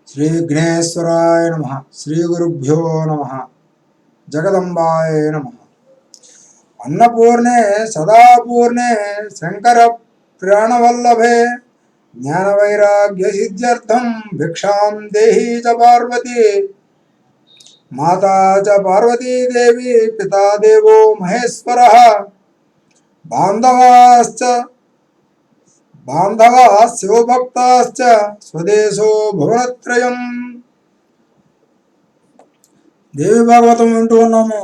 శ్రీ విఘ్నేశ్వరాయ నమః. శ్రీ గురుభ్యో నమః. జగదంబాయ నమః. అన్నపూర్ణే సదాపూర్ణే శంకర ప్రాణవల్లభే జ్ఞానవైరాగ్య సిద్ధ్యర్థం భిక్షాం దేహి చ పార్వతీ. మాతా చ పార్వతీదేవి పితా దేవో మహేశ్వరః బాంధవా శివభక్తాశ్చ స్వదేశో భువనత్రయం. దేవి భాగవతం వింటూ ఉన్నాము.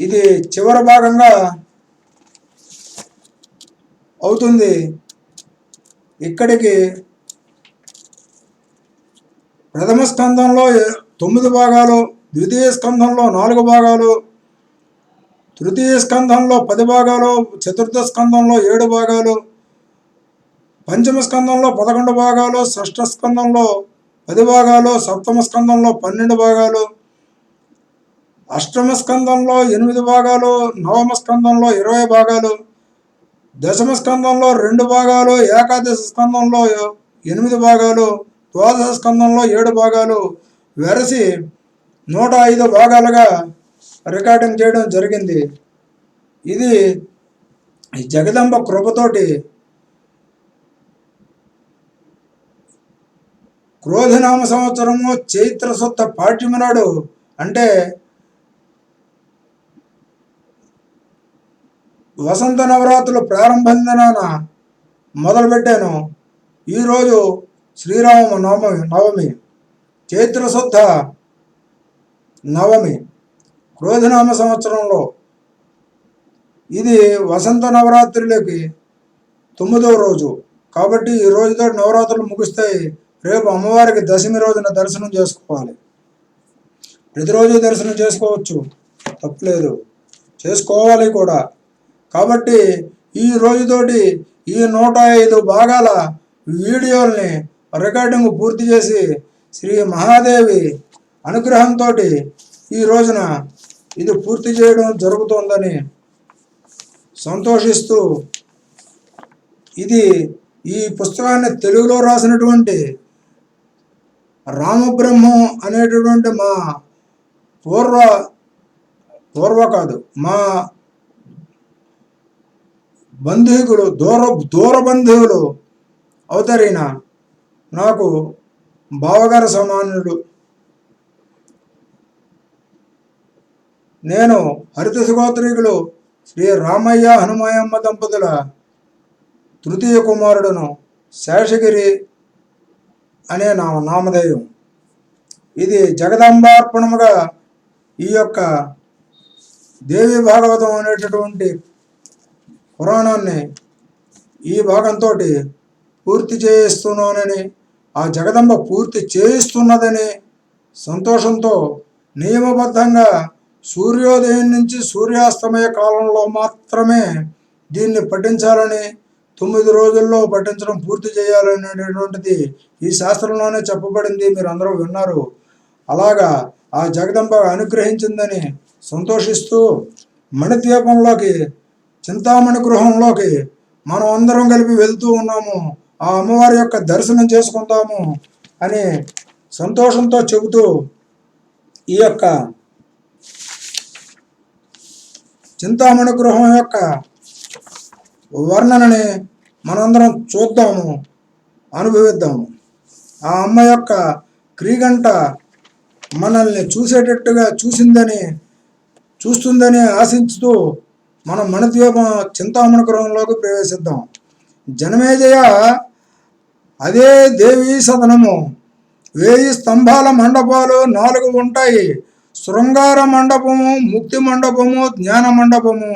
ఇది చివరి భాగంగా అవుతుంది. ఇక్కడికి ప్రథమ స్కంధంలో 9 భాగాలు, ద్వితీయ స్కంధంలో 4 భాగాలు, తృతీయ స్కంధంలో 10 భాగాలు, చతుర్థ స్కంధంలో 7 భాగాలు, పంచమ స్కంధంలో 11 భాగాలు, షష్ఠ స్కంధంలో 10 భాగాలు, సప్తమ స్కంధంలో 12 భాగాలు, అష్టమ స్కంధంలో 8 భాగాలు, నవమ స్కంధంలో 20 భాగాలు, దశమ స్కంధంలో 2 భాగాలు, ఏకాదశ స్కంధంలో 8 భాగాలు, ద్వాదశ స్కంధంలో 7 భాగాలు వెరసి 105 భాగాలుగా రికార్డింగ్ చేయడం జరిగింది. ఇది జగదంబ కృపతోటి క్రోధినామ సంవత్సరము చైత్ర శుద్ధ పాఠ్యమి నాడు, అంటే వసంత నవరాత్రులు ప్రారంభం దినాన మొదలుపెట్టాను. ఈరోజు శ్రీరామ నవమి, చైత్రశుద్ధ నవమి, క్రోధినామ సంవత్సరంలో. ఇది వసంత నవరాత్రులకి 9వ రోజు కాబట్టి ఈ రోజుతో నవరాత్రులు ముగుస్తాయి. రేపు అమ్మవారికి దశమి రోజున దర్శనం చేసుకోవాలి. ప్రతిరోజు దర్శనం చేసుకోవచ్చు, తప్పులేదు, చేసుకోవాలి కూడా. కాబట్టి ఈ రోజుతోటి ఈ 105 భాగాల వీడియోల్ని రికార్డింగ్ పూర్తి చేసి శ్రీ మహాదేవి అనుగ్రహంతో ఈ రోజున ఇది పూర్తి చేయడం జరుగుతోందని సంతోషిస్తూ, ఇది ఈ పుస్తకాన్ని తెలుగులో రాసినటువంటి రామబ్రహ్మం అనేటటువంటి మా మా బంధువులు, దూర బంధువులు అవుతారైన నాకు బావగారు సమానుడు. నేను హరిత సుగోత్రీకులు శ్రీ రామయ్య హనుమాయమ్మ దంపతుల తృతీయ కుమారుడును. శేషగిరి అనే నామధేయం. ఇది జగదాంబార్పణముగా ఈ యొక్క దేవి భాగవతం అనేటటువంటి పురాణాన్ని ఈ భాగంతో పూర్తి చేయిస్తున్నానని, ఆ జగదంబ పూర్తి చేయిస్తున్నదని సంతోషంతో నియమబద్ధంగా సూర్యోదయం నుంచి సూర్యాస్తమయ కాలంలో మాత్రమే దీన్ని పఠించాలని, 9 రోజుల్లో పఠించడం పూర్తి చేయాలనేటటువంటిది ఈ శాస్త్రంలోనే చెప్పబడింది. మీరు అందరూ విన్నారు. అలాగా ఆ జగదంబ అనుగ్రహించిందని సంతోషిస్తూ మణిద్వీపంలోకి, చింతామణి గృహంలోకి మనం అందరం కలిపి వెళ్తూ ఉన్నాము. ఆ అమ్మవారి యొక్క దర్శనం చేసుకుందాము అని సంతోషంతో చెబుతూ ఈ యొక్క చింతామణి గృహం యొక్క వర్ణనని మనందరం చూద్దాము, అనుభవిద్దాము. ఆ అమ్మ యొక్క క్రీగంట మనల్ని చూసేటట్టుగా చూస్తుందని ఆశించుతూ మనం మణిద్వీపం చింతామణి గృహంలోకి ప్రవేశిద్దాం. జనమేజయ అదే దేవీ సదనము. 1000 స్తంభాల మండపాలు 4 ఉంటాయి. శృంగార మండపము, ముక్తి మండపము, జ్ఞాన మండపము,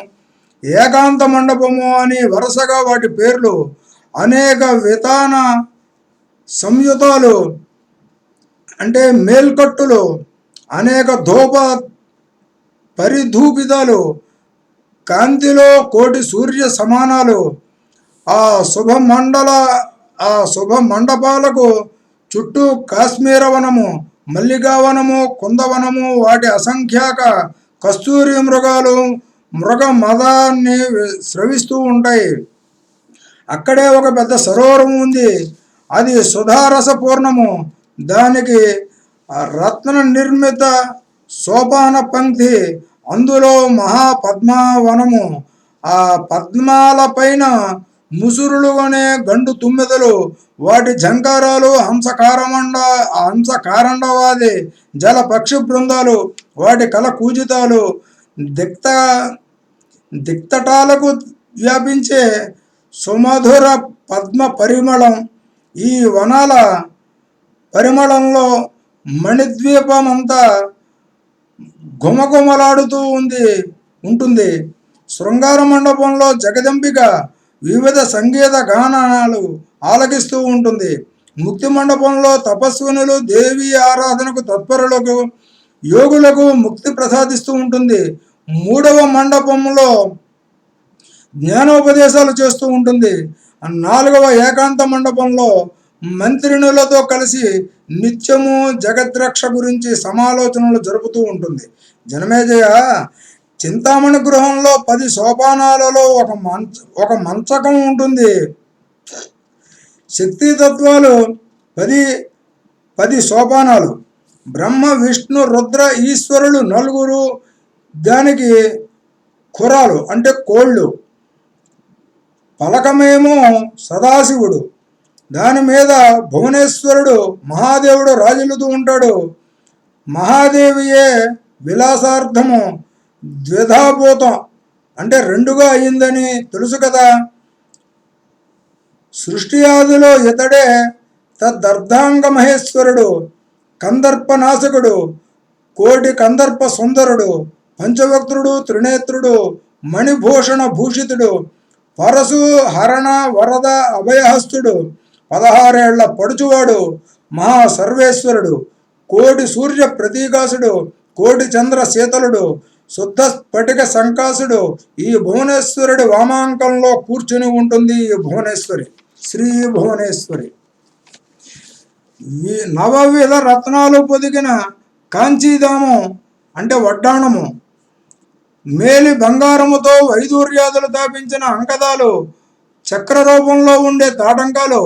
ఏకాంత మండపము అని వరుసగా వాటి పేర్లు. అనేక వితాన సంయుతాలు అంటే మేల్కట్టులు, అనేక ధూప పరిధూపితాలు, కాంతిలో కోటి సూర్య సమానాలు. ఆ శుభ మండపాలకు చుట్టూ కాశ్మీర వనము, మల్లికావనము, కుందవనము, వాటి అసంఖ్యాక కస్తూరి మృగాలు మృగ మదాన్ని స్రవిస్తూ ఉంటాయి. అక్కడే ఒక పెద్ద సరోవరం ఉంది. అది సుధారసపూర్ణము. దానికి రత్న నిర్మిత సోపాన పంక్తి, అందులో మహాపద్మావనము. ఆ పద్మాల పైన ముసురులుగానే గండు తుమ్మెదలు, వాటి ఝంకారాలు, హంసకారండవాది జల పక్షి బృందాలు, వాటి కల కూజితాలు, దిక్త దిక్తటాలకు వ్యాపించే సుమధుర పద్మ పరిమళం. ఈ వనాల పరిమళంలో మణిద్వీపమంతా గుమగుమలాడుతూ ఉంటుంది. శృంగార మండపంలో జగదంబిక వివిధ సంగీత గానాలు ఆలకిస్తూ ఉంటుంది. ముక్తి మండపంలో తపస్వినులు దేవి ఆరాధనకు తత్పరులకు, యోగులకు ముక్తి ప్రసాదిస్తూ ఉంటుంది. మూడవ మండపంలో జ్ఞానోపదేశాలు చేస్తూ ఉంటుంది. నాలుగవ ఏకాంత మండపంలో మంత్రినులతో కలిసి నిత్యము జగద్రక్ష గురించి సమాలోచనలు జరుపుతూ ఉంటుంది. జనమేజయ, చింతామణి గృహంలో 10 సోపానాలలో ఒక మంచకం ఉంటుంది. శక్తి తత్వాలు 10 సోపానాలు. బ్రహ్మ విష్ణు రుద్ర ఈశ్వరులు 4. దానికి ఖురాలు అంటే కోళ్ళు. పలకమేమో సదాశివుడు, దాని మీద భువనేశ్వరుడు మహాదేవుడు రాజులుతూ ఉంటాడు. మహాదేవియే విలాసార్థము ద్విధాభూతం అంటే 2గా అయిందని తెలుసు కదా. సృష్టి ఆదిలో ఇతడే తదర్ధాంగ మహేశ్వరుడు, కందర్పనాశకుడు, కోటి కందర్ప సుందరుడు, పంచవక్త్రుడు, త్రినేత్రుడు, మణిభూషణ భూషితుడు, పరశు హరణ వరద అభయహస్తుడు, 16 ఏళ్ల పడుచువాడు, మహాసర్వేశ్వరుడు, కోటి సూర్య ప్రతీకాసుడు, కోటి చంద్ర శీతలుడు, శుద్ధ స్ఫటిక సంకాసుడు. ఈ భువనేశ్వరుడి వామాంకంలో కూర్చుని ఉంటుంది ఈ భువనేశ్వరి, శ్రీ భువనేశ్వరి. నవవిధ రత్నాలు పొదిగిన కాంచీధామం అంటే వడ్డాణము, మేలి బంగారముతో వైదూర్యాదులు తాపించిన అంకదాలు, చక్ర రూపంలో ఉండే తాటంకాలు,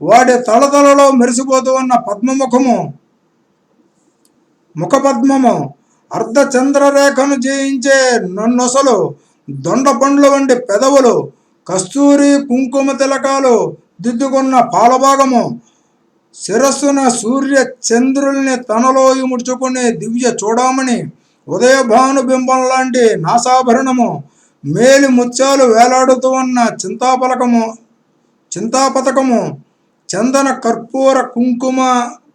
వాటి తలతలలో మెరిసిపోతూ ఉన్న పద్మముఖము, ముఖపద్మము, అర్ధచంద్రరేఖను జయించే నొసలు, దొండ పండ్ల వంటి పెదవులు, కస్తూరి కుంకుమ తిలకాలు దిద్దుకున్న పాలభాగము, శిరస్సున సూర్య చంద్రుల్ని తనలో ఇముడ్చుకునే దివ్య చూడామణి, ఉదయభానుబింబం లాంటి నాసాభరణము, మేలి ముత్యాలు వేలాడుతూ ఉన్న చింతాపతకము, చందన కర్పూర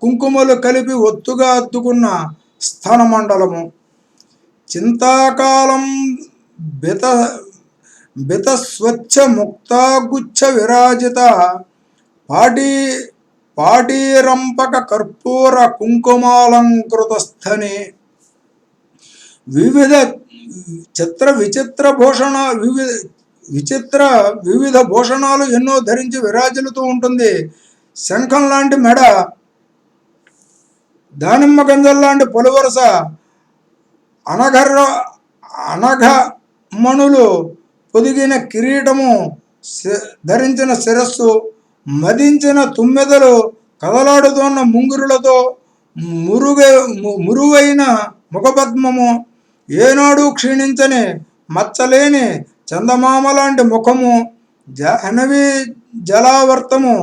కుంకుమలు కలిపి ఒత్తుగా అద్దుకున్న స్థానమండలము, చింతాకాలం బిత స్వచ్ఛ ముక్తాగుచ్ఛ విరాజిత పాటీరంపక కర్పూర కుంకుమాలంకృతస్థని. వివిధ వివిధ భూషణాలు ఎన్నో ధరించి విరాజిల్లుతూ ఉంటుంది. శంఖం లాంటి మెడ, దానిమ్మ గంజల్లాంటి పొలివరస, అనఘమణులు పొదిగిన కిరీటము ధరించిన శిరస్సు, మదించిన తుమ్మెదలు కదలాడుతున్న ముంగురులతో మురువైన ముఖపద్మము, ఏనాడు క్షీణించని మచ్చలేని చందమామ లాంటి ముఖము, జాహ్నవి జలావర్తము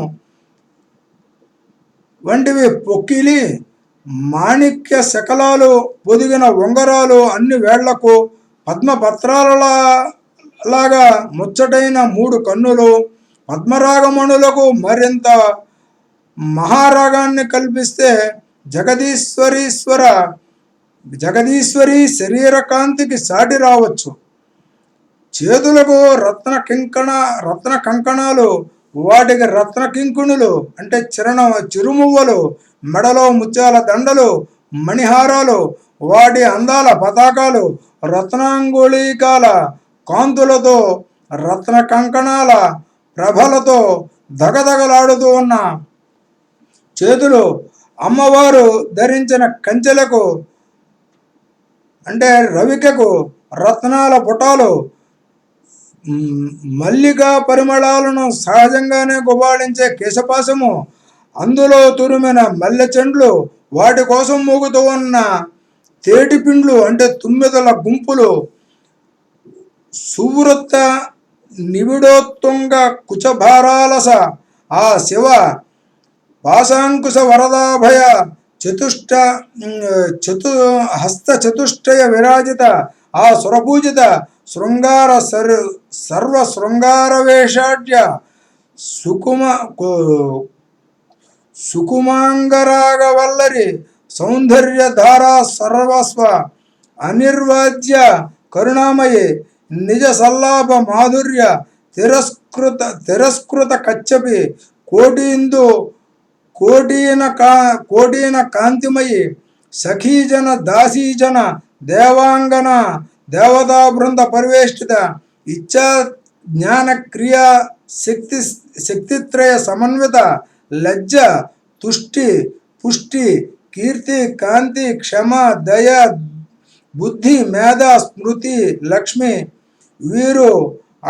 వంటివి పొక్కిలి, మాణిక్య శకలాలు పొదిగిన ఉంగరాలు అన్ని వేళ్లకు, పద్మపత్రాలలాగా ముచ్చటైన 3 కన్నులు, పద్మరాగమణులకు మరింత మహారాగాన్ని కల్పిస్తే జగదీశ్వరి శరీర కాంతికి సాటి రావచ్చు. చేతులకు రత్న కంకణాలు, వాటికి రత్న కింకుణులు అంటే చిరుమువ్వలు, మెడలో ముత్యాల దండలు, మణిహారాలు, వాటి అందాల పతాకాలు, రత్నాంగుళీకాల కాంతులతో, రత్న కంకణాల ప్రభలతో దగదగలాడుతూ ఉన్న చేతులు, అమ్మవారు ధరించిన కంచెలకు అంటే రవికకు రత్నాల పుటాలు, మల్లికా పరిమళాలను సహజంగానే గుబాళించే కేశపాశము, అందులో తురిమిన మల్లె చెండ్లు, వాటి కోసం మోగుతూ ఉన్న తేటిపిండ్లు అంటే తుమ్మెదల గుంపులు, సువృత్త నివిడోత్తుంగ కుచభారాలస ఆ శివ పాశాంకుశ వరదాభయ హస్త చతుష్టయ విరాజిత ఆ సురపూజిత శృంగార సర్వ శృంగారవేషాఢ్య సుకుమాంగరాగవల్లరి సౌందర్య ధారా సర్వస్వ అనిర్వాజ్య కరుణామయే నిజ సల్లాప మాధుర్య తిరస్కృత కచ్చపి కోటీందు కోటీన కాంతిమయి సఖీజన దాసీజన దేవాంగన దేవతా బృంద పరివేష్టిత ఇచ్చా జ్ఞాన క్రియా శక్తిత్రయ సమన్విత లజ్జ తుష్టి పుష్టి కీర్తి కాంతి క్షమ దయ బుద్ధి మేధ స్మృతి లక్ష్మి వీరు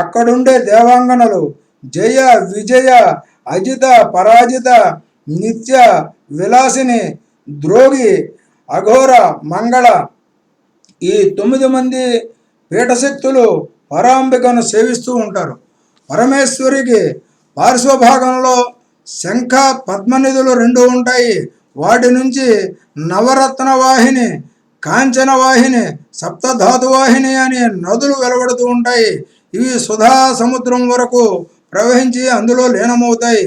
అక్కడుండే దేవాంగనలు జయ విజయ అజిత పరాజిత నిత్య విలాసిని ద్రోగి అఘోర మంగళ ఈ 9 మంది పీఠశక్తులు పరాంబికను సేవిస్తూ ఉంటారు. పరమేశ్వరికి పార్శ్వభాగంలో శంఖ పద్మనిధులు 2 ఉంటాయి. వాటి నుంచి నవరత్న వాహిని, కాంచన వాహిని, సప్తధాతువాహిని అనే నదులు వెలువడుతూ ఉంటాయి. ఇవి సుధా సముద్రం వరకు ప్రవహించి అందులో లీనమవుతాయి.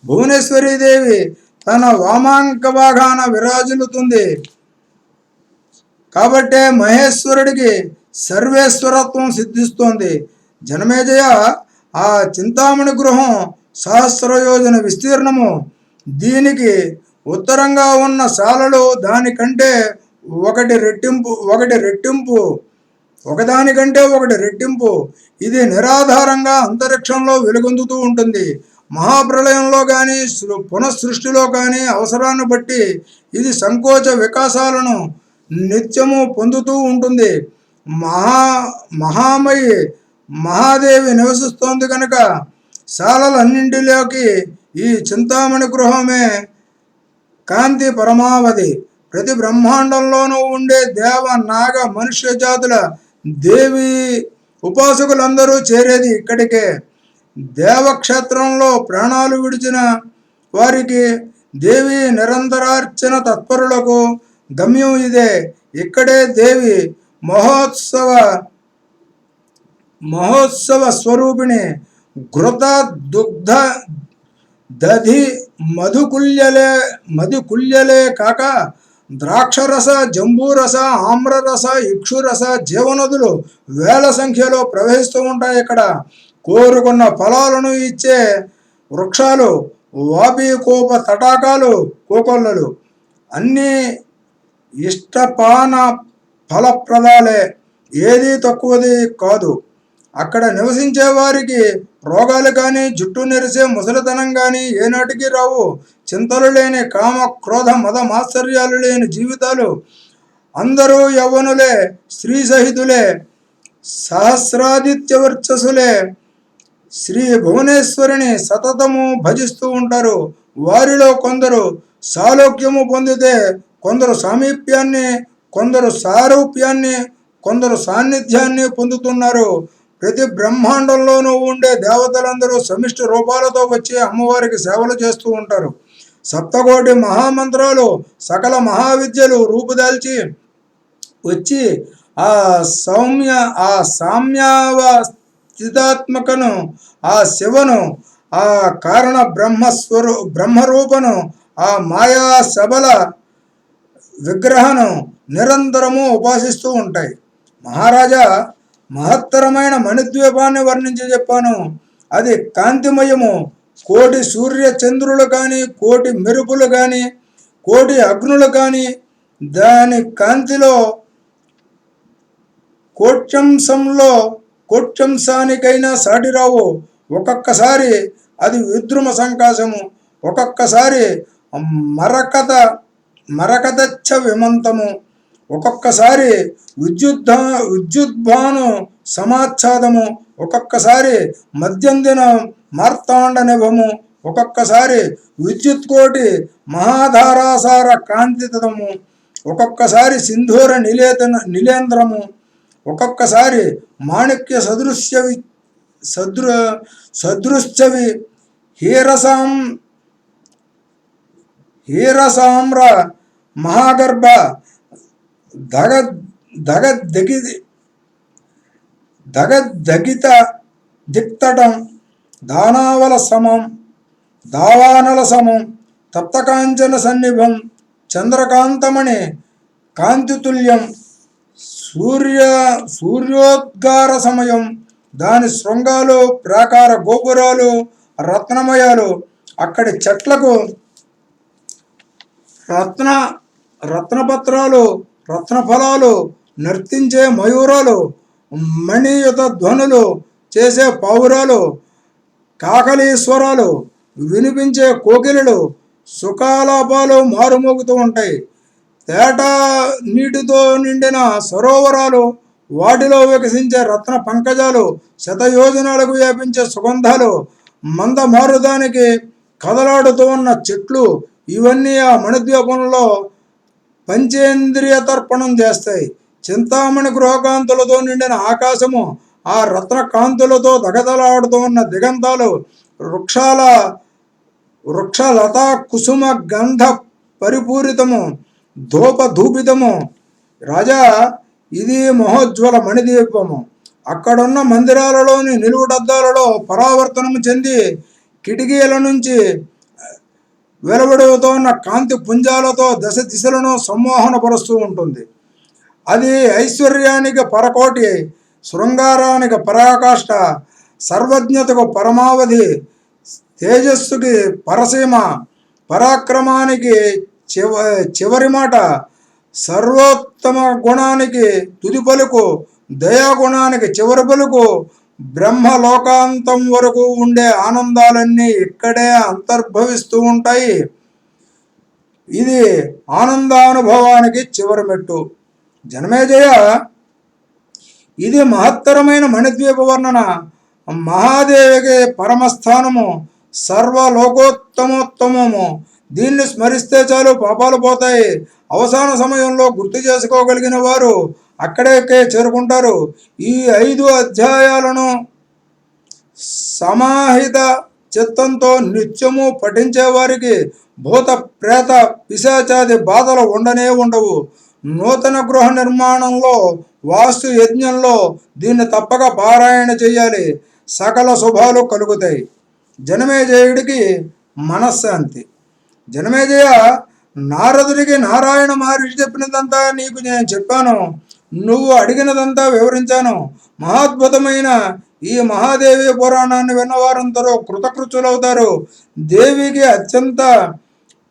భువనేశ్వరీదేవి తన వామాంక భాగాన విరాజిల్లుతుంది. కాబట్టే మహేశ్వరుడికి సర్వేశ్వరత్వం సిద్ధిస్తోంది. జనమేజయ ఆ చింతామణి గృహం సహస్రయోజన విస్తీర్ణము. దీనికి ఉత్తరంగా ఉన్న శాలలు దానికంటే ఒకదానికంటే ఒకటి రెట్టింపు. ఇది నిరాధారంగా అంతరిక్షంలో వెలుగొందుతూ ఉంటుంది. మహాప్రళయంలో కానీ పునఃసృష్టిలో కానీ అవసరాన్ని బట్టి ఇది సంకోచ వికాసాలను నిత్యము పొందుతూ ఉంటుంది. మహామయి మహాదేవి నివసిస్తోంది కనుక శాలలన్నింటిలోకి ఈ చింతామణి గృహమే కాంతి పరమావధి. ప్రతి బ్రహ్మాండంలోనూ ఉండే దేవ నాగ మనుష్య జాతుల దేవి ఉపాసకులందరూ చేరేది ఇక్కడికే. దేవక్షేత్రంలో ప్రాణాలు విడిచిన వారికి దేవి నిరంతరార్చన తత్పరులకు గమ్యం ఇదే. ఇక్కడే దేవి మహోత్సవ స్వరూపిణి. ఘృత దుగ్ధ దధి మధుకుల్యలే కాక ద్రాక్షరస, జంబూరస, ఆమ్రరస, ఇక్షురస జీవనదులు వేల సంఖ్యలో ప్రవహిస్తూ ఉంటాయి. ఇక్కడ కోరుకున్న ఫలాలను ఇచ్చే వృక్షాలు, వాపీకోప తటాకాలు, కోకొల్లలు అన్నీ ఇష్టపాన ఫలప్రదాలే. ఏది తక్కువది కాదు. అక్కడ నివసించే వారికి రోగాలు కానీ, జుట్టు నెరిసే ముసలితనం కానీ ఏనాటికి రావు. చింతలు లేని, కామ క్రోధ మద మాత్సర్యాలు లేని జీవితాలు. అందరూ యవ్వనులే, స్త్రీ సహితులే, సహస్రాదిత్య వర్చసులే. శ్రీ భువనేశ్వరిని సతతము భజిస్తూ ఉంటారు. వారిలో కొందరు సాలోక్యము పొందితే కొందరు సామీప్యాన్ని, కొందరు సారూప్యాన్ని, కొందరు సాన్నిధ్యాన్ని పొందుతున్నారు. ప్రతి బ్రహ్మాండంలోనూ ఉండే దేవతలందరూ సమిష్టి రూపాలతో వచ్చి అమ్మవారికి సేవలు చేస్తూ ఉంటారు. సప్తకోటి మహామంత్రాలు, సకల మహావిద్యలు రూపుదాల్చి వచ్చి ఆ సామ్యావస్థితాత్మకను, ఆ శివను, ఆ కారణ బ్రహ్మరూపను, ఆ మాయా శబల విగ్రహను నిరంతరము ఉపాసిస్తూ ఉంటాయి. మహారాజా, మహత్తరమైన మణిద్వీపాన్ని వర్ణించి చెప్పాను. అది కాంతిమయము. కోటి సూర్య చంద్రులు కానీ, కోటి మెరుపులు కానీ, కోటి అగ్నులు కానీ దాని కాంతిలో కోట్యంశానికైనా సాటిరావు. ఒక్కొక్కసారి అది విద్రుమ సంకాశము, ఒక్కొక్కసారి మరకదచ్చ విమంతము, ఒక్కొక్కసారి విద్యుద్భాను సమాచ్ఛాదము, ఒక్కొక్కసారి మధ్యందిన మార్తాండ నిభము, ఒక్కొక్కసారి విద్యుత్ కోటి మహాధారాసార కాంతితము, ఒక్కొక్కసారి సింధూర నిలేంద్రము, ఒక్కొక్కసారి మాణిక్య సదృశ్చవి హీరసాం హీరసామ్ర మహాగర్భ దగ దగదగి దగదగిత దిక్తటం దావానల సమం తప్తకాంచన సన్నిభం చంద్రకాంతమణి కాంతితుల్యం సూర్యోద్గార సమయం. దాని శృంగాలు ప్రాకార గోపురాలు రత్నమయాలు, అక్కడి చెట్లకు రత్నపత్రాలు, రత్నఫలాలు, నర్తించే మయూరాలు, మణియుత ధ్వనులు చేసే పావురాలు, కాకలీశ్వరాలు, వినిపించే కోకిలలు, సుఖాలాపాలు మారుమోగుతూ ఉంటాయి. తేట నీటితో నిండిన సరోవరాలు, వాటిలో వికసించే రత్న పంకజాలు, శతయోజనాలకు వ్యాపించే సుగంధాలు, మంద మారుదానికి కదలాడుతూ ఉన్న చెట్లు, ఇవన్నీ ఆ మణిద్వీపంలో పంచేంద్రియ తర్పణం చేస్తాయి. చింతామణి గృహకాంతులతో నిండిన ఆకాశము, ఆ రత్నకాంతులతో దగదలాడుతూ ఉన్న దిగంతాలు, వృక్షలతా కుసుమ గంధ పరిపూరితము, ధూపధూపితము. రాజా, ఇది మహోజ్వల మణిద్వీపము. అక్కడున్న మందిరాలలోని నిలువుటద్దాలలో పరావర్తనము చెంది కిటికీల నుంచి వెలువడుతూ ఉన్న కాంతి పుంజాలతో దశ దిశలను సమ్మోహనపరుస్తూ ఉంటుంది. అది ఐశ్వర్యానికి పరకోటి, శృంగారానికి పరాకాష్ట, సర్వజ్ఞతకు పరమావధి, తేజస్సుకి పరసీమ, పరాక్రమానికి చివరి మాట, సర్వోత్తమ గుణానికి తుది పలుకు, దయాగుణానికి చివరి పలుకు, బ్రహ్మలోకాంతం వరకు ఉండే ఆనందాలన్నీ ఇక్కడే అంతర్భవిస్తూ ఉంటాయి. ఇది ఆనందానుభవానికి చివరి మెట్టు. జనమేజయ, ఇది మహత్తరమైన మణిద్వీప వర్ణన. మహాదేవికి పరమస్థానము, సర్వలోకోత్తమోత్తమము. దీన్ని స్మరిస్తే చాలు పాపాలు పోతాయి. అవసాన సమయంలో గుర్తు చేసుకోగలిగిన వారు అక్కడికే చేరుకుంటారు. ఈ 5 అధ్యాయాలను సమాహిత చిత్తంతో నిత్యము పఠించే వారికి భూత ప్రేత పిశాచాది బాధలు ఉండనే ఉండవు. నూతన గృహ నిర్మాణంలో, వాస్తు యజ్ఞంలో దీన్ని తప్పక పారాయణ చేయాలి. సకల శుభాలు కలుగుతాయి. జనమేజయుడికి మనశ్శాంతి. జనమేజయ, నారదుడికి నారాయణ మహర్షి చెప్పినదంతా నీకు నేను చెప్పాను. నువ్వు అడిగినదంతా వివరించాను. మహాద్భుతమైన ఈ మహాదేవి పురాణాన్ని విన్నవారందరూ కృతకృత్యులవుతారు, దేవికి అత్యంత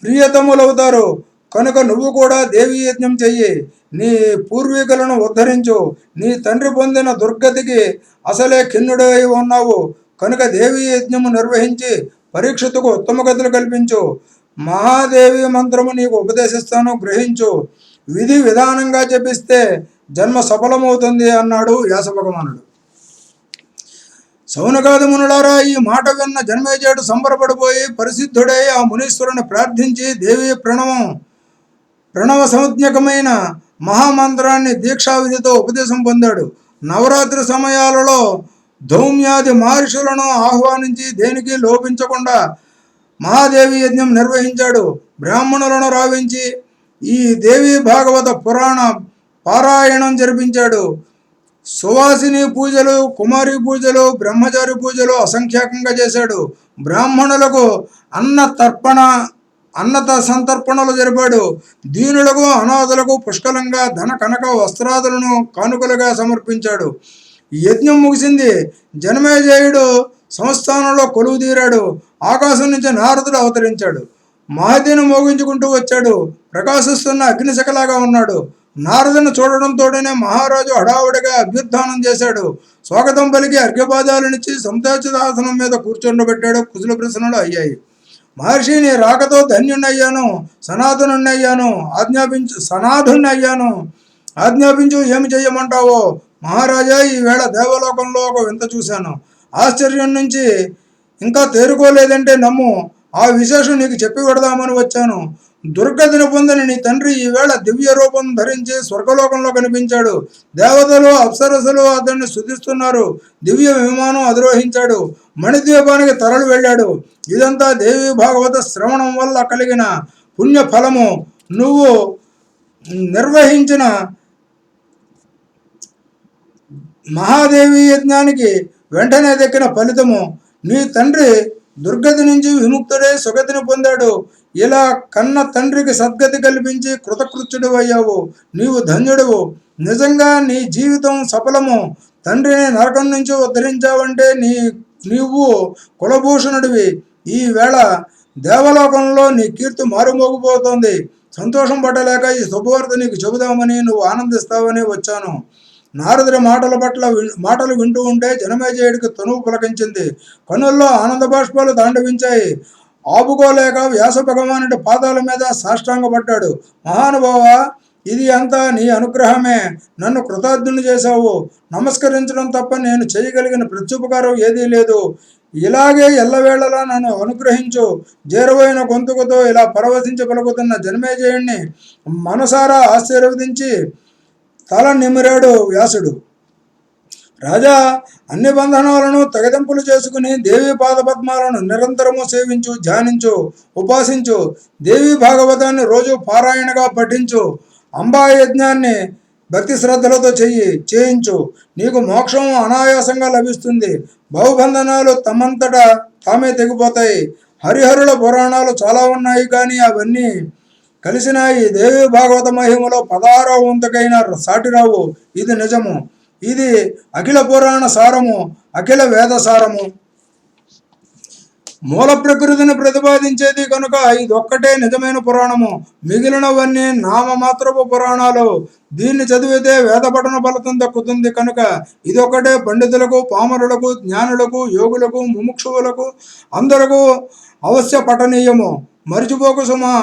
ప్రియతములవుతారు. కనుక నువ్వు కూడా దేవీ యజ్ఞం చెయ్యి. నీ పూర్వీకులను ఉద్ధరించు. నీ తండ్రి పొందిన దుర్గతికి అసలే ఖిన్నుడై ఉన్నావు. కనుక దేవీ యజ్ఞము నిర్వహించి పరీక్షితుకు ఉత్తమ గతులు కల్పించు. మహాదేవి మంత్రము నీకు ఉపదేశిస్తాను, గ్రహించు. విధి విధానంగా జపిస్తే జన్మ సఫలమవుతుంది అన్నాడు వ్యాస భగవానుడు. సౌనకాది మునులారా, ఈ మాట విన్న జన్మేజయుడు సంబరపడిపోయి పరిసిద్ధుడై ఆ మునీశ్వరుని ప్రార్థించి దేవి ప్రణవ సంజ్ఞకమైన మహామంత్రాన్ని దీక్షా విధితో ఉపదేశం పొందాడు. నవరాత్రి సమయాలలో ధౌమ్యాది మహర్షులను ఆహ్వానించి దేనికి లోపించకుండా మహాదేవి యజ్ఞం నిర్వహించాడు. బ్రాహ్మణులను రావించి ఈ దేవి భాగవత పురాణ పారాయణం జరిపించాడు. సువాసిని పూజలు, కుమారి పూజలు, బ్రహ్మచారి పూజలు అసంఖ్యాకంగా చేశాడు. బ్రాహ్మణులకు అన్న సంతర్పణలు జరిపాడు. దీనులకు, అనాథులకు పుష్కలంగా ధన కనక వస్త్రాదులను కానుకలుగా సమర్పించాడు. యజ్ఞం ముగిసింది. జనమేజయుడు సంస్థానంలో కొలువు తీరాడు. ఆకాశం నుంచి నారదుడు అవతరించాడు. మహతిని మోగించుకుంటూ వచ్చాడు. ప్రకాశిస్తున్న అగ్నిశకలాగా ఉన్నాడు. నారదుని చూడడంతోనే మహారాజు హడావుడిగా అభ్యుత్థానం చేశాడు. స్వాగతం పలికి అర్ఘ్యపాదాలనిచ్చి సముదాచితాసనం మీద కూర్చోబెట్టాడు. కుశల ప్రశ్నలు అయ్యాయి. మహర్షి, నీ రాకతో ధన్యుణ్ణయ్యాను, సనాతనుణ్ణయ్యాను, ఆజ్ఞాపించు, ఏమి చెయ్యమంటావో? మహారాజా, ఈవేళ దేవలోకంలో ఒక వింత చూశాను. ఆశ్చర్యం నుంచి ఇంకా తేరుకోలేదంటే నమ్ము, ఆ విశేషం నీకు చెప్పి పెడదామని వచ్చాను. దుర్గతిని పొందిన నీ తండ్రి ఈవేళ దివ్య రూపం ధరించి స్వర్గలోకంలో కనిపించాడు. దేవతలు అప్సరసలు అతన్ని స్తుతిస్తున్నారు. దివ్య విమానం అధిరోహించాడు. మణిద్వీపానికి తరలి వెళ్ళాడు. ఇదంతా దేవి భాగవత శ్రవణం వల్ల కలిగిన పుణ్య ఫలము. నువ్వు నిర్వహించిన మహాదేవి యజ్ఞానికి వెంటనే దక్కిన ఫలితము. నీ తండ్రి దుర్గతి నుంచి విముక్తుడై సుగతిని పొందాడు. ఇలా కన్న తండ్రికి సద్గతి కల్పించి కృతకృత్యుడు అయ్యావు. నీవు ధన్యుడువు. నిజంగా నీ జీవితం సఫలము. తండ్రిని నరకం నుంచి ఉద్ధరించావంటే నీవు కులభూషణుడివి. ఈ వేళ దేవలోకంలో నీ కీర్తి మారుమోగిపోతోంది. సంతోషం పట్టలేక ఈ శుభవార్త నీకు చెబుదామని, నువ్వు ఆనందిస్తావని వచ్చాను. నారదుడి మాటలు వింటూ ఉంటే జనమేజయుడికి తనువు పులకించింది. కనుల్లో ఆనంద బాష్పాలు తాండవించాయి. ఆపుకోలేక వ్యాస భగవానుడి పాదాల మీద సాష్టాంగపడ్డాడు. మహానుభావ, ఇది అంతా నీ అనుగ్రహమే. నన్ను కృతజ్ఞుని చేశావు. నమస్కరించడం తప్ప నేను చేయగలిగిన ప్రత్యుపకారం ఏదీ లేదు. ఇలాగే ఎల్లవేళలా నన్ను అనుగ్రహించు. చేరువైన గొంతుకుతో ఇలా పరవశించి పలుకుతున్న జనమేజయుణ్ణి మనసారా ఆశీర్వదించి తల నిమిరాడు వ్యాసుడు. రాజా, అన్ని బంధనాలను తెగదెంపులు చేసుకుని దేవి పాదపద్మాలను నిరంతరము సేవించు, ధ్యానించు, ఉపాసించు. దేవి భాగవతాన్ని రోజు పారాయణగా పఠించు. అంబా యజ్ఞాన్ని భక్తి శ్రద్ధలతో చేయించు. నీకు మోక్షం అనాయాసంగా లభిస్తుంది. బహుబంధనాలు తమంతటా తామే తెగిపోతాయి. హరిహరుల పురాణాలు చాలా ఉన్నాయి, కానీ అవన్నీ కలిసిన ఈ దేవి భాగవత మహిమలో 16వ వంతుకైన సాటిరావు. ఇది నిజము. ఇది అఖిల పురాణ సారము, అఖిల వేద సారము. మూల ప్రకృతిని ప్రతిపాదించేది కనుక ఇదొక్కటే నిజమైన పురాణము. మిగిలినవన్నీ నామమాత్రపు పురాణాలు. దీన్ని చదివితే వేద పఠన ఫలితం దక్కుతుంది కనుక ఇదొక్కటే పండితులకు, పామరులకు, జ్ఞానులకు, యోగులకు, ముముక్షువులకు అందరకు అవశ్య పఠనీయము. మరిచిపోకు సుమా.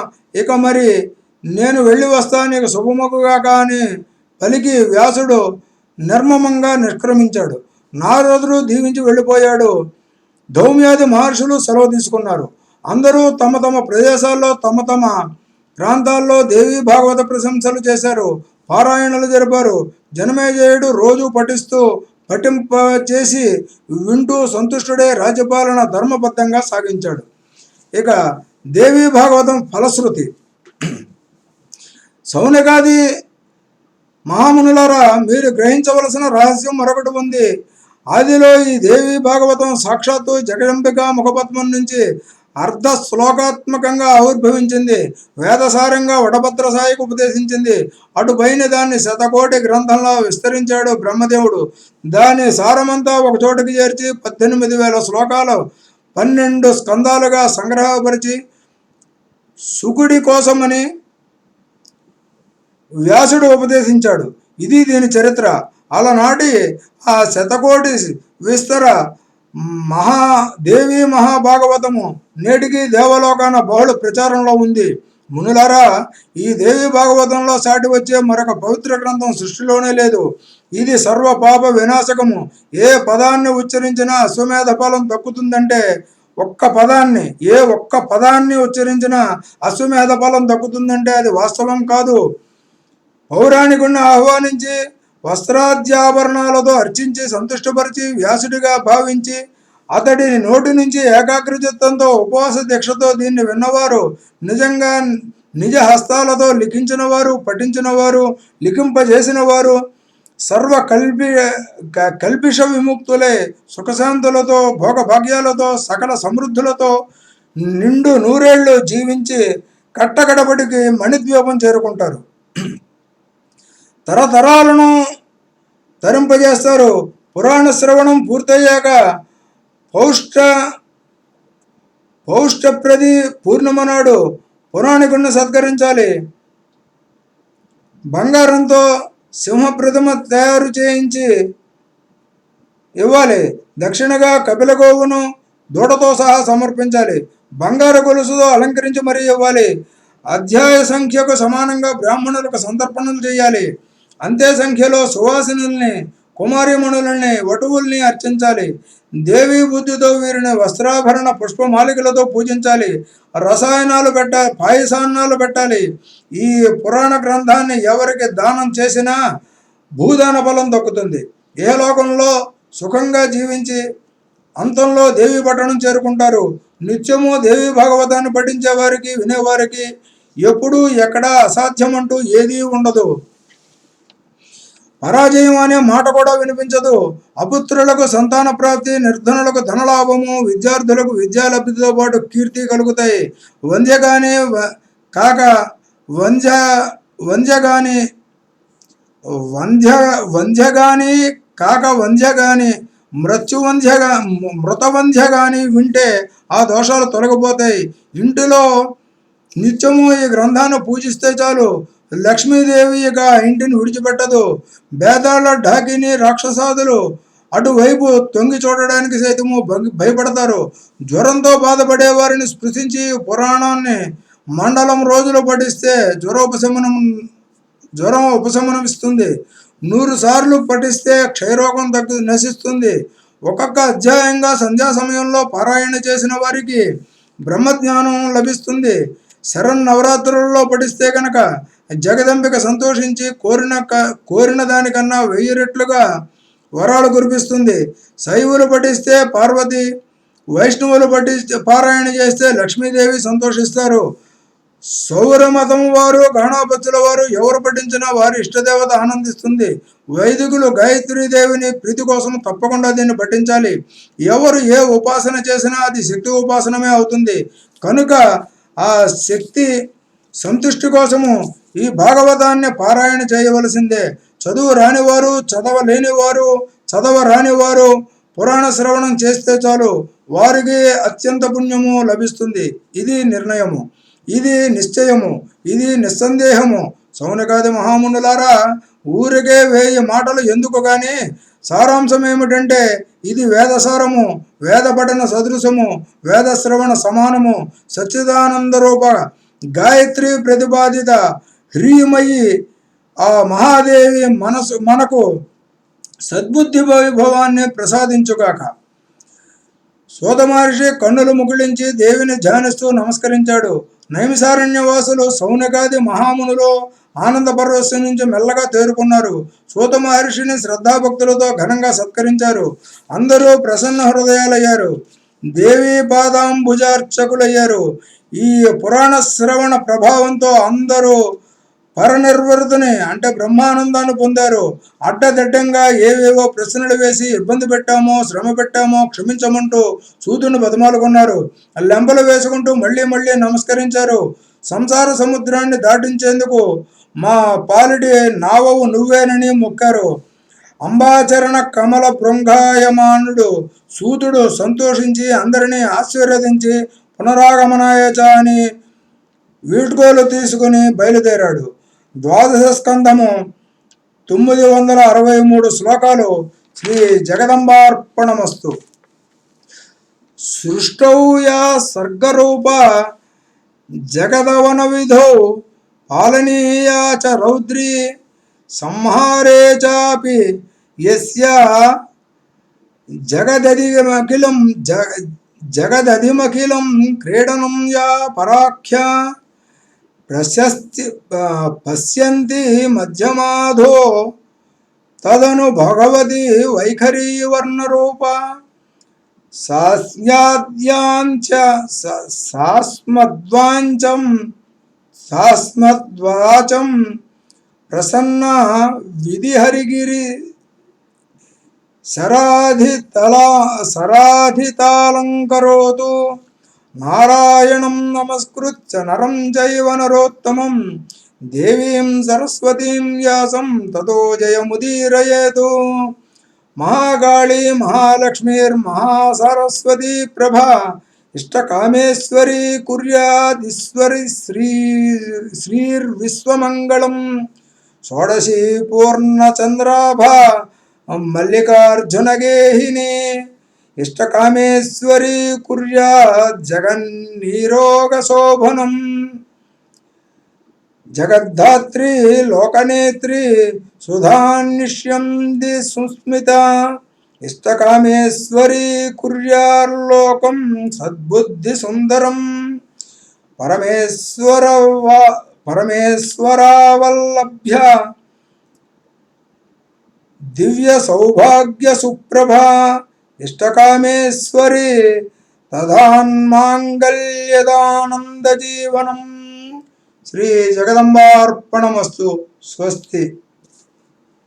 ఇక మరి నేను వెళ్ళి వస్తా, నీకు శుభముగాక అని పలికి వ్యాసుడు నిర్మమంగా నిష్క్రమించాడు. నారదుడు దీవించి వెళ్ళిపోయాడు. ధౌమ్యాది మహర్షులు సెలవు తీసుకున్నారు. అందరూ తమ తమ ప్రదేశాల్లో తమ తమ ప్రాంతాల్లో దేవి భాగవత ప్రశంసలు చేశారు. పారాయణలు జరిపారు. జనమేజయుడు రోజు పఠింప చేసి వింటూ సంతుష్టుడే రాజ్యపాలన ధర్మబద్ధంగా సాగించాడు. ఇక దేవి భాగవతం ఫలశ్రుతి. సౌనకాది మహామునులారా, మీరు గ్రహించవలసిన రహస్యం మరొకటి ఉంది. ఆదిలో ఈ దేవి భాగవతం సాక్షాత్తు జగదంబిక ముఖపద్మం నుంచి అర్ధ శ్లోకాత్మకంగా ఆవిర్భవించింది. వేదసారంగా వడభద్ర సాయికి ఉపదేశించింది. అటుపైన దాన్ని శతకోటి గ్రంథంలో విస్తరించాడు బ్రహ్మదేవుడు. దాని సారమంతా ఒక చోటుకి చేర్చి 18,000 శ్లోకాలు 12 స్కందాలుగా సంగ్రహపరిచి సుకుడి కోసమని వ్యాసుడు ఉపదేశించాడు. ఇది దీని చరిత్ర. అలనాటి ఆ శతకోటి విస్తర దేవీ మహాభాగవతము నేటికి దేవలోకాన బహుళ ప్రచారంలో ఉంది. మునులారా, ఈ దేవి భాగవతంలో సాటి వచ్చే మరొక పవిత్ర గ్రంథం సృష్టిలోనే లేదు. ఇది సర్వ పాప వినాశకము. ఏ పదాన్ని ఉచ్చరించినా అశ్వమేధ ఫలం దక్కుతుందంటే ఒక్క పదాన్ని ఉచ్చరించినా అశ్వమేధ ఫలం దక్కుతుందంటే అది వాస్తవం కాదు. పౌరాణికుణ్ణి ఆహ్వానించి వస్త్రాద్యాభరణాలతో అర్చించి సంతుష్టపరిచి వ్యాసుడిగా భావించి అతడిని నోటి నుంచి ఏకాగ్రచిత్తంతో ఉపవాస దీక్షతో దీన్ని విన్నవారు, నిజంగా నిజ హస్తాలతో లిఖించిన వారు, పఠించిన వారు, లిఖింపజేసిన వారు సర్వ కల్పిష విముక్తులై సుఖశాంతులతో భోగభాగ్యాలతో సకల సమృద్ధులతో నిండు నూరేళ్లు జీవించి కట్టకడపటికి మణిద్వీపం చేరుకుంటారు. తరతరాలను తరింపజేస్తారు. పురాణ శ్రవణం పూర్తయ్యాక పౌష్ఠప్రది పూర్ణిమ నాడు పురాణికుడిని సత్కరించాలి. బంగారంతో సింహ ప్రతిమ తయారు చేయించి ఇవ్వాలి. దక్షిణగా కపిల గోవును దూడతో సహా సమర్పించాలి. బంగారు గొలుసుతో అలంకరించి మరీ ఇవ్వాలి. అధ్యాయ సంఖ్యకు సమానంగా బ్రాహ్మణులకు సంతర్పణలు చేయాలి. అంతే సంఖ్యలో సువాసినుల్ని కుమారీమణులని వటువుల్ని అర్చించాలి. దేవీ బుద్ధితో వీరిని వస్త్రాభరణ పుష్పమాలికలతో పూజించాలి. రసాయనాలు పెట్టాలి, పాయసాన్నాలు పెట్టాలి. ఈ పురాణ గ్రంథాన్ని ఎవరికి దానం చేసినా భూదాన ఫలం దక్కుతుంది. ఏ లోకంలో సుఖంగా జీవించి అంతంలో దేవీ పట్టణం చేరుకుంటారు. నిత్యము దేవీ భాగవతాన్ని పఠించే వారికి, వినేవారికి ఎప్పుడూ ఎక్కడా అసాధ్యమంటూ ఏదీ ఉండదు. పరాజయం అనే మాట కూడా వినిపించదు. అపుత్రులకు సంతాన ప్రాప్తి, నిర్ధనులకు ధనలాభము, విద్యార్థులకు విద్యాలబ్ధితో పాటు కీర్తి కలుగుతాయి. వంధ్యగాని కాక వంధ్య వంధ్యగాని వంధ్య వంధ్యగాని కాక వంధ్యగాని మృతవంధ్యగాని వింటే ఆ దోషాలు తొలగిపోతాయి. ఇంటిలో నిత్యము ఈ గ్రంథాన్ని పూజిస్తే చాలు. లక్ష్మీదేవి ఇక ఇంటిని విడిచిపెట్టదు. బేదాళ్ళ ఢాకిని రాక్షసాదులు అటువైపు తొంగి చూడడానికి సైతము భయపడతారు. జ్వరంతో బాధపడే వారిని స్పృశించి పురాణాన్ని మండలం రోజులు పఠిస్తే జ్వరం ఉపశమనమిస్తుంది. 100 సార్లు పఠిస్తే క్షయరోగం నశిస్తుంది. ఒక్కొక్క అధ్యాయంగా సంధ్యా సమయంలో పారాయణ చేసిన వారికి బ్రహ్మజ్ఞానం లభిస్తుంది. శరన్నవరాత్రులలో పఠిస్తే కనుక జగదంబిక సంతోషించి కోరిన దానికన్నా 1000 రెట్లుగా వరాలు కురిపిస్తుంది. శైవులు పఠిస్తే పార్వతి, వైష్ణవులు పారాయణ చేస్తే లక్ష్మీదేవి సంతోషిస్తారు. సౌర మతం వారు, గణపతుల వారు ఎవరు పఠించినా వారి ఇష్టదేవత ఆనందిస్తుంది. వైదికులు గాయత్రీదేవిని ప్రీతి కోసం తప్పకుండా దీన్ని పఠించాలి. ఎవరు ఏ ఉపాసన చేసినా అది శక్తి ఉపాసనమే అవుతుంది. కనుక ఆ శక్తి సంతుష్టి కోసము ఈ భాగవతాన్ని పారాయణ చేయవలసిందే. చదువు రానివారు, చదవరానివారు పురాణ శ్రవణం చేస్తే చాలు, వారికి అత్యంత పుణ్యము లభిస్తుంది. ఇది నిర్ణయము, ఇది నిశ్చయము, ఇది నిస్సందేహము. సౌనకాది మహామునులారా, ఊరికే 1000 మాటలు ఎందుకు గాని సారాంశం ఏమిటంటే ఇది వేదసారము, వేద పఠన సదృశము, వేద శ్రవణ సమానము, సచ్చిదానంద రూప గాయత్రి ప్రతిపాదిత హ్రీమయి ఆ మహాదేవి మనకు సద్బుద్ధి వైభవాన్ని ప్రసాదించుగాక. సూత మహర్షి కన్నులు ముకుళించి దేవిని ధ్యానిస్తూ నమస్కరించాడు. నైమిసారణ్యవాసులు సౌనకాది మహామునులు ఆనంద పరవశం నుంచి మెల్లగా తేరుకున్నారు. సూత మహర్షిని శ్రద్ధాభక్తులతో ఘనంగా సత్కరించారు. అందరూ ప్రసన్న హృదయాలయ్యారు. దేవీ పాదాంబుజార్చకులయ్యారు. ఈ పురాణ శ్రవణ ప్రభావంతో అందరూ పరనిర్వృతిని అంటే బ్రహ్మానందాన్ని పొందారు. అడ్డదిడ్డంగా ఏవేవో ప్రశ్నలు వేసి ఇబ్బంది పెట్టామో, శ్రమ పెట్టామో క్షమించమంటూ సూతుని బతిమాలుకున్నారు. లెంపలు వేసుకుంటూ మళ్ళీ మళ్ళీ నమస్కరించారు. సంసార సముద్రాన్ని దాటించేందుకు మా పాలిటి నావవు నువ్వేనని మొక్కారు. అంబాచరణ కమల బృంగాయమానుడు సూతుడు సంతోషించి అందరినీ ఆశీర్వదించి పునరాగమనాయచ అని వీడ్కోలు తీసుకుని బయలుదేరాడు. 12వ స్కంధము 963 శ్లోకాలు. శ్రీ జగదంబార్పణమస్తు. సృష్టౌ యా సర్గరూప జగదవన విధౌ పాలనీయా చ రౌద్రీ సంహారే చాపి యస్యా జగదధిమఖిలం క్రీడనం యా పరాఖ్యా పశ్యంతి మధ్యమాధో తదను భగవతి వైఖరీ వర్ణరూప సాస్మద్వాచం ప్రసన్న విధిహరిగిరి శరాధితాలంకరోతు నారాయణం నమస్కృత్య నరం చైవ నరోత్తమం దేవీం సరస్వతీం వ్యాసం తతో జయముదీరయేతు. మహాకాళీ మహాలక్ష్మీర్మహాసరస్వతీ ప్రభా ఇష్టకామేశ్వరీ కుర్యాదీశ్వరి శ్రీర్విశ్వమంగళం. షోడశీ పూర్ణచంద్రాభా మల్లికార్జునగేహిని ఇష్టకామేశ్వరీ కుర్యాత్ జగన్నీరోగశోభనం. జగద్ధాత్రి లోకనేత్రి సుధాన్నిష్యంది సుస్మిత ఇష్టకామేశ్వరీ కుర్యార్లోకం సద్బుద్ధి సుందరం పరమేశ్వరావల్లభ్య దివ్య సౌభాగ్య సుప్రభా ఇష్టకామేశ్వరి తదాన్మాంగళ్యదానంద జీవనం. శ్రీ జగదంబార్పణమస్తు. స్వస్తి.